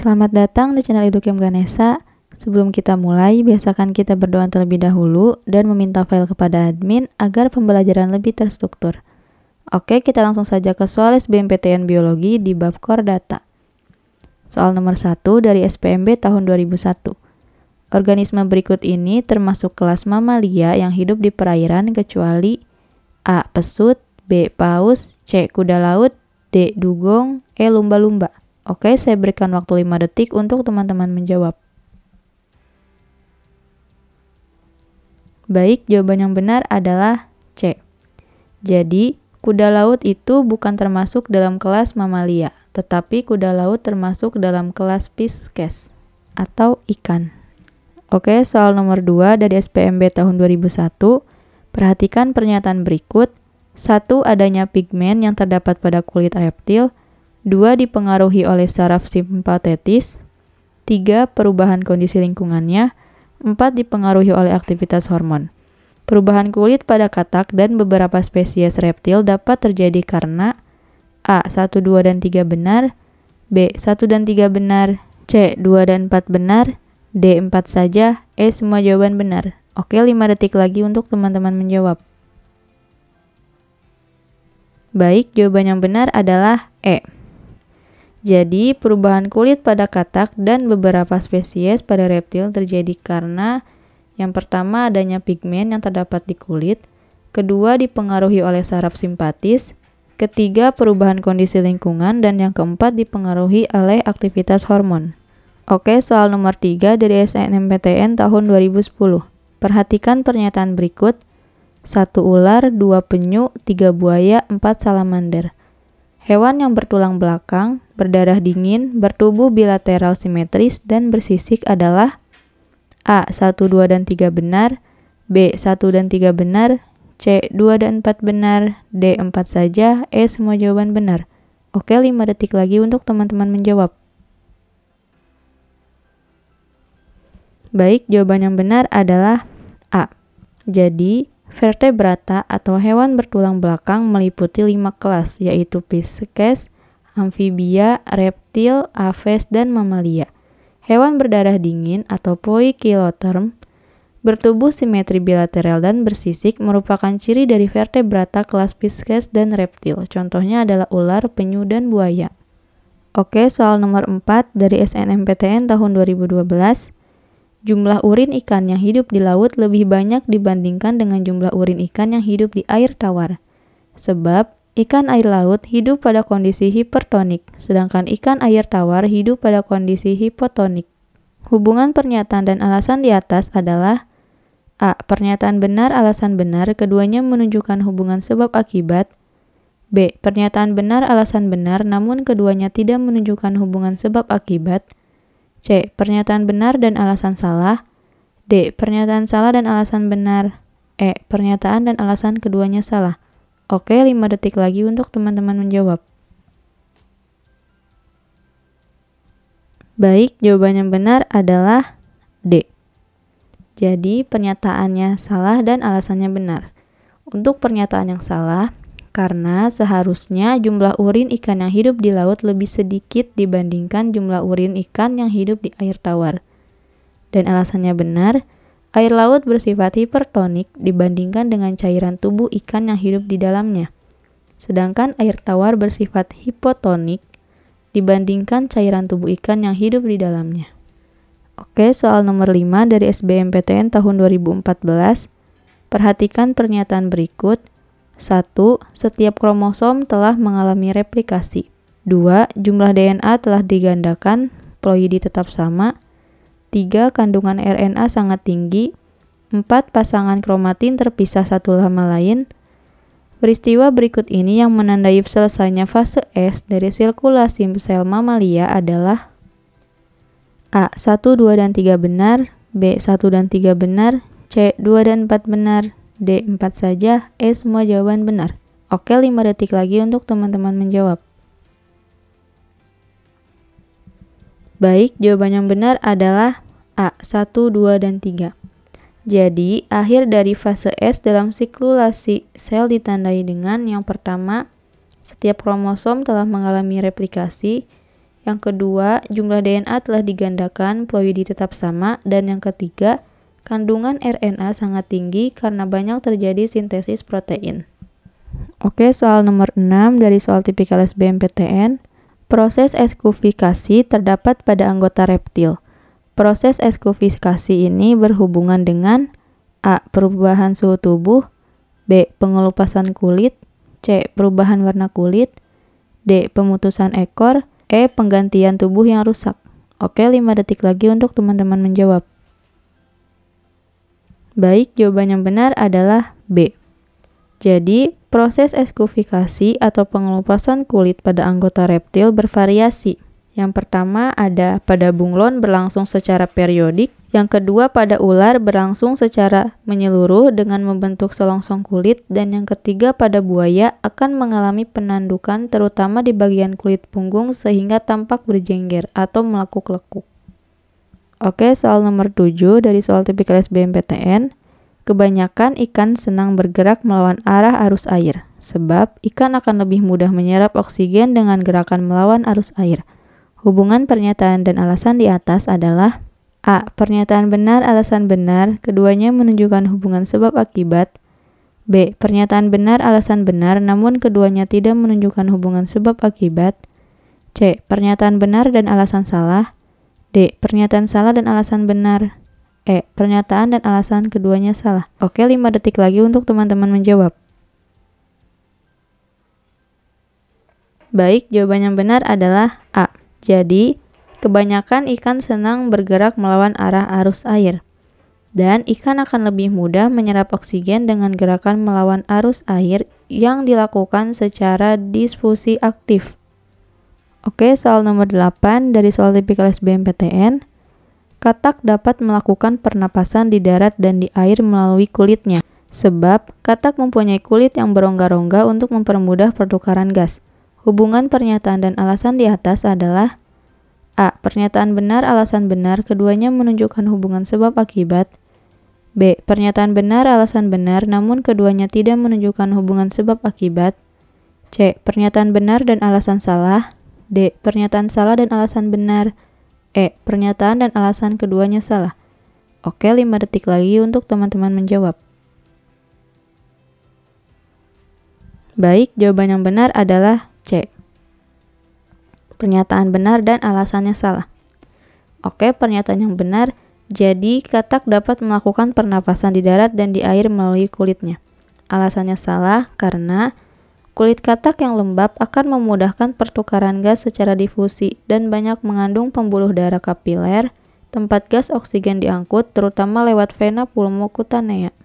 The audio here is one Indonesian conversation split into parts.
Selamat datang di channel Educam Ganesha. Sebelum kita mulai, biasakan kita berdoa terlebih dahulu dan meminta file kepada admin agar pembelajaran lebih terstruktur. Oke, kita langsung saja ke soal SBMPTN Biologi di bab Core Data. Soal nomor 1 dari SPMB tahun 2001. Organisme berikut ini termasuk kelas mamalia yang hidup di perairan kecuali A. Pesut, B. Paus, C. Kuda laut, D. Dugong, E. Lumba-lumba. Oke, saya berikan waktu 5 detik untuk teman-teman menjawab. Baik, jawaban yang benar adalah C. Jadi, kuda laut itu bukan termasuk dalam kelas mamalia, tetapi kuda laut termasuk dalam kelas Pisces atau ikan. Oke, soal nomor 2 dari SPMB tahun 2001. Perhatikan pernyataan berikut. 1. Adanya pigmen yang terdapat pada kulit reptil. 2. Dipengaruhi oleh saraf simpatetis. 3. Perubahan kondisi lingkungannya. 4. Dipengaruhi oleh aktivitas hormon. Perubahan kulit pada katak dan beberapa spesies reptil dapat terjadi karena A. 1, 2, dan 3 benar, B. 1 dan 3 benar, C. 2 dan 4 benar, D. 4 saja, E. Semua jawaban benar. Oke, 5 detik lagi untuk teman-teman menjawab. Baik, jawaban yang benar adalah E. Jadi, perubahan kulit pada katak dan beberapa spesies pada reptil terjadi karena yang pertama adanya pigmen yang terdapat di kulit, kedua dipengaruhi oleh saraf simpatis, ketiga perubahan kondisi lingkungan, dan yang keempat dipengaruhi oleh aktivitas hormon. Oke, soal nomor 3 dari SNMPTN tahun 2010. Perhatikan pernyataan berikut. 1 ular, 2 penyu, 3 buaya, 4 salamander. Hewan yang bertulang belakang, berdarah dingin, bertubuh bilateral simetris, dan bersisik adalah A. 1, 2, dan 3 benar, B. 1 dan 3 benar, C. 2 dan 4 benar, D. 4 saja, E. Semua jawaban benar. Oke, 5 detik lagi untuk teman-teman menjawab. Baik, jawaban yang benar adalah A. Jadi, vertebrata atau hewan bertulang belakang meliputi 5 kelas, yaitu Pisces, amfibia, reptil, aves, dan mamalia. Hewan berdarah dingin atau poikiloterm, bertubuh simetri bilateral dan bersisik merupakan ciri dari vertebrata kelas Pisces dan reptil. Contohnya adalah ular, penyu, dan buaya. Oke, soal nomor 4 dari SNMPTN tahun 2012. Jumlah urin ikan yang hidup di laut lebih banyak dibandingkan dengan jumlah urin ikan yang hidup di air tawar. Sebab, ikan air laut hidup pada kondisi hipertonik, sedangkan ikan air tawar hidup pada kondisi hipotonik. Hubungan pernyataan dan alasan di atas adalah A. Pernyataan benar, alasan benar, keduanya menunjukkan hubungan sebab akibat. B. Pernyataan benar, alasan benar, namun keduanya tidak menunjukkan hubungan sebab akibat. C. Pernyataan benar dan alasan salah. D. Pernyataan salah dan alasan benar. E. Pernyataan dan alasan keduanya salah. Oke, 5 detik lagi untuk teman-teman menjawab. Baik, jawaban yang benar adalah D. Jadi, pernyataannya salah dan alasannya benar. Untuk pernyataan yang salah, karena seharusnya jumlah urin ikan yang hidup di laut lebih sedikit dibandingkan jumlah urin ikan yang hidup di air tawar. Dan alasannya benar, air laut bersifat hipertonik dibandingkan dengan cairan tubuh ikan yang hidup di dalamnya. Sedangkan air tawar bersifat hipotonik dibandingkan cairan tubuh ikan yang hidup di dalamnya. Oke, soal nomor 5 dari SBMPTN tahun 2014. Perhatikan pernyataan berikut. 1. Setiap kromosom telah mengalami replikasi. 2. Jumlah DNA telah digandakan, ploidi tetap sama. 3. Kandungan RNA sangat tinggi. 4. Pasangan kromatin terpisah satu sama lain. Peristiwa berikut ini yang menandai selesainya fase S dari sirkulasi sel mamalia adalah A. 1, 2, dan 3 benar, B. 1 dan 3 benar, C. 2 dan 4 benar, D. 4 saja, E. Semua jawaban benar. Oke, 5 detik lagi untuk teman-teman menjawab. Baik, jawaban yang benar adalah A. 1, 2, dan 3. Jadi, akhir dari fase S dalam sirkulasi sel ditandai dengan yang pertama, setiap kromosom telah mengalami replikasi. Yang kedua, jumlah DNA telah digandakan, ploidi tetap sama. Dan yang ketiga, kandungan RNA sangat tinggi karena banyak terjadi sintesis protein. Oke, soal nomor 6 dari soal tipikal SBMPTN. Proses eskufikasi terdapat pada anggota reptil. Proses eskufikasi ini berhubungan dengan A. Perubahan suhu tubuh, B. Pengelupasan kulit, C. Perubahan warna kulit, D. Pemutusan ekor, E. Penggantian tubuh yang rusak. Oke, 5 detik lagi untuk teman-teman menjawab. Baik, jawaban yang benar adalah B. Jadi, proses eskufikasi atau pengelupasan kulit pada anggota reptil bervariasi. Yang pertama ada pada bunglon berlangsung secara periodik. Yang kedua pada ular berlangsung secara menyeluruh dengan membentuk selongsong kulit. Dan yang ketiga pada buaya akan mengalami penandukan terutama di bagian kulit punggung sehingga tampak berjengger atau melekuk-lekuk. Oke, soal nomor 7 dari soal tipikal SBMPTN. Kebanyakan ikan senang bergerak melawan arah arus air, sebab ikan akan lebih mudah menyerap oksigen dengan gerakan melawan arus air. Hubungan pernyataan dan alasan di atas adalah A. Pernyataan benar, alasan benar, keduanya menunjukkan hubungan sebab akibat. B. Pernyataan benar, alasan benar, namun keduanya tidak menunjukkan hubungan sebab akibat. C. Pernyataan benar dan alasan salah. D. Pernyataan salah dan alasan benar. E. Pernyataan dan alasan keduanya salah. Oke, 5 detik lagi untuk teman-teman menjawab. Baik, jawaban yang benar adalah A. Jadi, kebanyakan ikan senang bergerak melawan arah arus air. Dan ikan akan lebih mudah menyerap oksigen dengan gerakan melawan arus air yang dilakukan secara difusi aktif. Oke, soal nomor 8 dari soal tipikal SBMPTN. Katak dapat melakukan pernapasan di darat dan di air melalui kulitnya, sebab katak mempunyai kulit yang berongga-rongga untuk mempermudah pertukaran gas. Hubungan pernyataan dan alasan di atas adalah A. Pernyataan benar, alasan benar, keduanya menunjukkan hubungan sebab akibat. B. Pernyataan benar, alasan benar, namun keduanya tidak menunjukkan hubungan sebab akibat. C. Pernyataan benar dan alasan salah. D. Pernyataan salah dan alasan benar. E. Pernyataan dan alasan keduanya salah. Oke, 5 detik lagi untuk teman-teman menjawab. Baik, jawaban yang benar adalah C. Pernyataan benar dan alasannya salah. Oke, pernyataan yang benar. Jadi, katak dapat melakukan pernapasan di darat dan di air melalui kulitnya. Alasannya salah karena kulit katak yang lembab akan memudahkan pertukaran gas secara difusi dan banyak mengandung pembuluh darah kapiler, tempat gas oksigen diangkut terutama lewat vena pulmokutanea.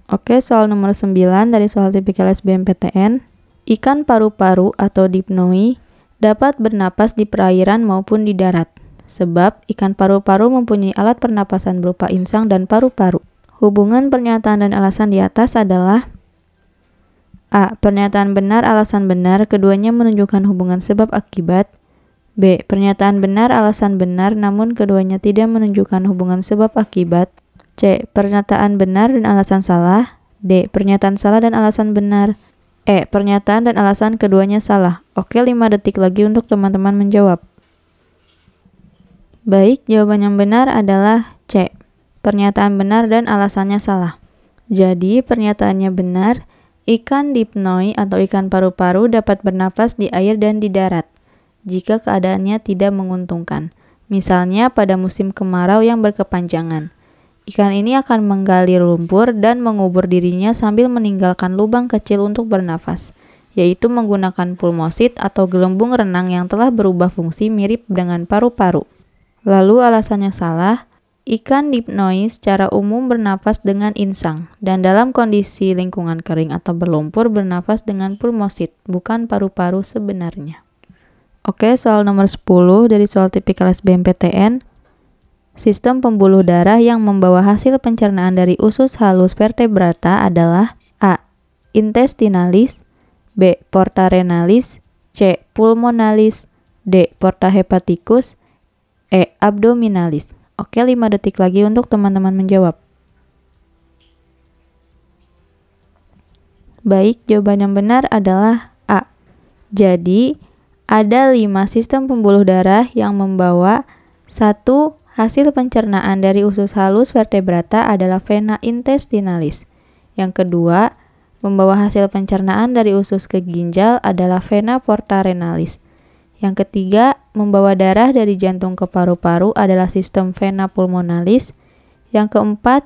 Oke, soal nomor 9 dari soal tipikal SBMPTN. Ikan paru-paru atau dipnoi dapat bernapas di perairan maupun di darat, sebab ikan paru-paru mempunyai alat pernapasan berupa insang dan paru-paru. Hubungan pernyataan dan alasan di atas adalah A. Pernyataan benar, alasan benar, keduanya menunjukkan hubungan sebab akibat. B. Pernyataan benar, alasan benar, namun keduanya tidak menunjukkan hubungan sebab akibat. C. Pernyataan benar dan alasan salah. D. Pernyataan salah dan alasan benar. E. Pernyataan dan alasan keduanya salah. Oke, 5 detik lagi untuk teman-teman menjawab. Baik, jawaban yang benar adalah C. Pernyataan benar dan alasannya salah. Jadi, pernyataannya benar. Ikan dipnoi atau ikan paru-paru dapat bernapas di air dan di darat jika keadaannya tidak menguntungkan. Misalnya pada musim kemarau yang berkepanjangan. Ikan ini akan menggali lumpur dan mengubur dirinya sambil meninggalkan lubang kecil untuk bernafas, yaitu menggunakan pulmosit atau gelembung renang yang telah berubah fungsi mirip dengan paru-paru. Lalu alasannya salah. Ikan dipnoi secara umum bernapas dengan insang, dan dalam kondisi lingkungan kering atau berlumpur bernapas dengan pulmosit, bukan paru-paru sebenarnya. Oke, soal nomor 10 dari soal tipikal SBMPTN. Sistem pembuluh darah yang membawa hasil pencernaan dari usus halus vertebrata adalah A. Intestinalis, B. Porta renalis, C. Pulmonalis, D. Porta hepaticus, E. Abdominalis. Oke, 5 detik lagi untuk teman-teman menjawab. Baik, jawaban yang benar adalah A. Jadi, Ada 5 sistem pembuluh darah yang membawa 1. Hasil pencernaan dari usus halus vertebrata adalah vena intestinalis. Yang kedua, membawa hasil pencernaan dari usus ke ginjal adalah vena porta renalis. Yang ketiga, membawa darah dari jantung ke paru-paru adalah sistem vena pulmonalis. Yang keempat,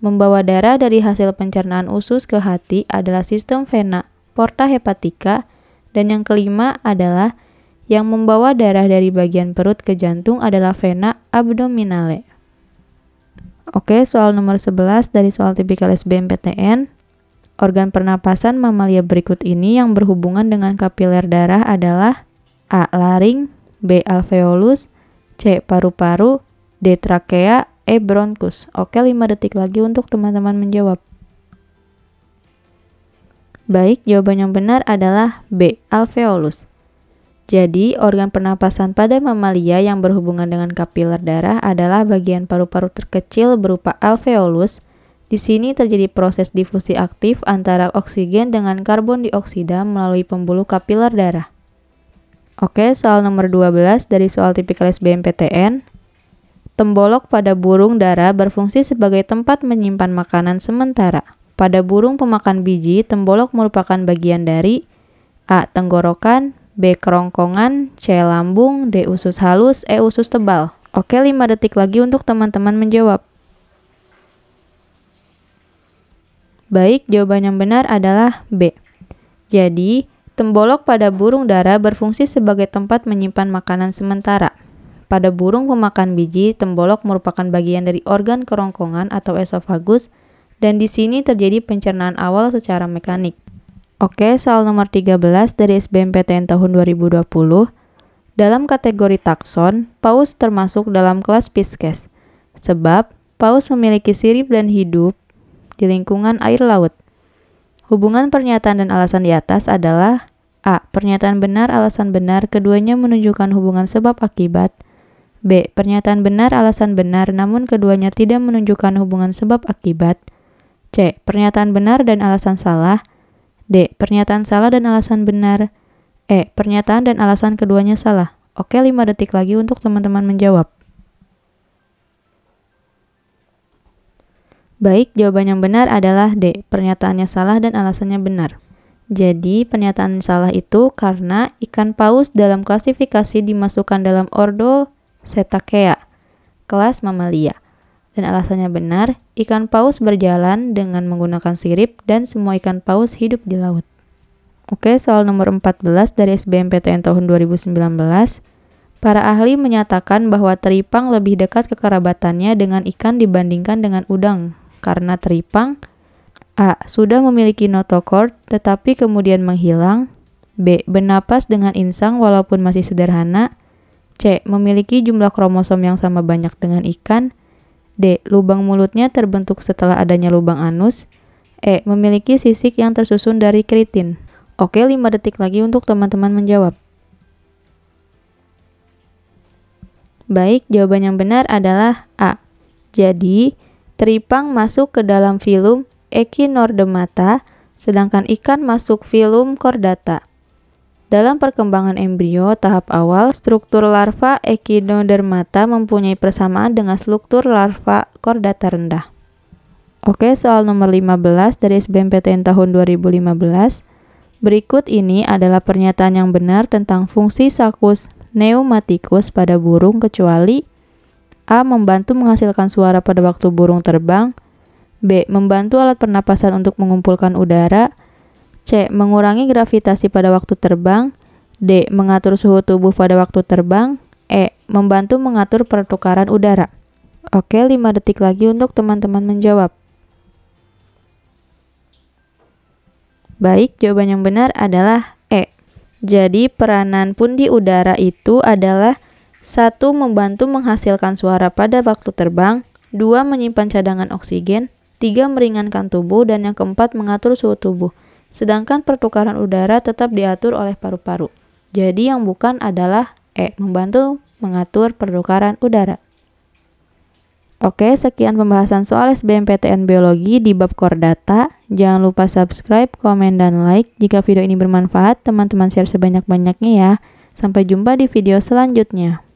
membawa darah dari hasil pencernaan usus ke hati adalah sistem vena porta hepatica. Dan yang kelima adalah yang membawa darah dari bagian perut ke jantung adalah vena abdominale. Oke, soal nomor 11 dari soal tipikal SBMPTN. Organ pernapasan mamalia berikut ini yang berhubungan dengan kapiler darah adalah A. Laring, B. Alveolus, C. Paru-paru, D. Trakea, E. Bronkus. Oke, 5 detik lagi untuk teman-teman menjawab. Baik, jawaban yang benar adalah B. Alveolus. Jadi, organ pernapasan pada mamalia yang berhubungan dengan kapiler darah adalah bagian paru-paru terkecil berupa alveolus. Di sini terjadi proses difusi aktif antara oksigen dengan karbon dioksida melalui pembuluh kapiler darah. Oke, soal nomor 12 dari soal tipikal SBMPTN. Tembolok pada burung dara berfungsi sebagai tempat menyimpan makanan sementara. Pada burung pemakan biji, tembolok merupakan bagian dari A. Tenggorokan, B. Kerongkongan, C. Lambung, D. Usus halus, E. Usus tebal. Oke, 5 detik lagi untuk teman-teman menjawab. Baik, jawaban yang benar adalah B. Jadi, tembolok pada burung dara berfungsi sebagai tempat menyimpan makanan sementara. Pada burung pemakan biji, tembolok merupakan bagian dari organ kerongkongan atau esofagus, dan di sini terjadi pencernaan awal secara mekanik. Oke, soal nomor 13 dari SBMPTN tahun 2020. Dalam kategori takson, paus termasuk dalam kelas Pisces, sebab paus memiliki sirip dan hidup di lingkungan air laut. Hubungan pernyataan dan alasan di atas adalah A. Pernyataan benar, alasan benar, keduanya menunjukkan hubungan sebab akibat. B. Pernyataan benar, alasan benar, namun keduanya tidak menunjukkan hubungan sebab akibat. C. Pernyataan benar dan alasan salah. D. Pernyataan salah dan alasan benar. E. Pernyataan dan alasan keduanya salah. Oke, 5 detik lagi untuk teman-teman menjawab. Baik, jawaban yang benar adalah D. Pernyataannya salah dan alasannya benar. Jadi, pernyataan salah itu karena ikan paus dalam klasifikasi dimasukkan dalam ordo Cetacea, kelas mamalia. Dan alasannya benar, ikan paus berjalan dengan menggunakan sirip dan semua ikan paus hidup di laut. Oke, soal nomor 14 dari SBMPTN tahun 2019. Para ahli menyatakan bahwa teripang lebih dekat kekerabatannya dengan ikan dibandingkan dengan udang, karena teripang A. Sudah memiliki notochord tetapi kemudian menghilang. B. Bernapas dengan insang walaupun masih sederhana. C. Memiliki jumlah kromosom yang sama banyak dengan ikan. D. Lubang mulutnya terbentuk setelah adanya lubang anus. E. Memiliki sisik yang tersusun dari keratin. Oke, 5 detik lagi untuk teman-teman menjawab. Baik, jawaban yang benar adalah A. Jadi, teripang masuk ke dalam filum Echinordemata, sedangkan ikan masuk filum Chordata. Dalam perkembangan embrio tahap awal, struktur larva Echinodermata mempunyai persamaan dengan struktur larva Chordata rendah. Oke, soal nomor 15 dari SBMPTN tahun 2015. Berikut ini adalah pernyataan yang benar tentang fungsi sakus pneumaticus pada burung kecuali A. Membantu menghasilkan suara pada waktu burung terbang. B. Membantu alat pernapasan untuk mengumpulkan udara. C. Mengurangi gravitasi pada waktu terbang. D. Mengatur suhu tubuh pada waktu terbang. E. Membantu mengatur pertukaran udara. Oke, 5 detik lagi untuk teman-teman menjawab. Baik, jawaban yang benar adalah E. Jadi, peranan pundi udara itu adalah 1. Membantu menghasilkan suara pada waktu terbang. 2. Menyimpan cadangan oksigen. 3. Meringankan tubuh. Dan yang keempat, mengatur suhu tubuh. Sedangkan pertukaran udara tetap diatur oleh paru-paru. Jadi yang bukan adalah E. Membantu mengatur pertukaran udara. Oke, sekian pembahasan soal SBMPTN Biologi di bab Chordata. Jangan lupa subscribe, komen, dan like. Jika video ini bermanfaat, teman-teman share sebanyak-banyaknya ya. Sampai jumpa di video selanjutnya.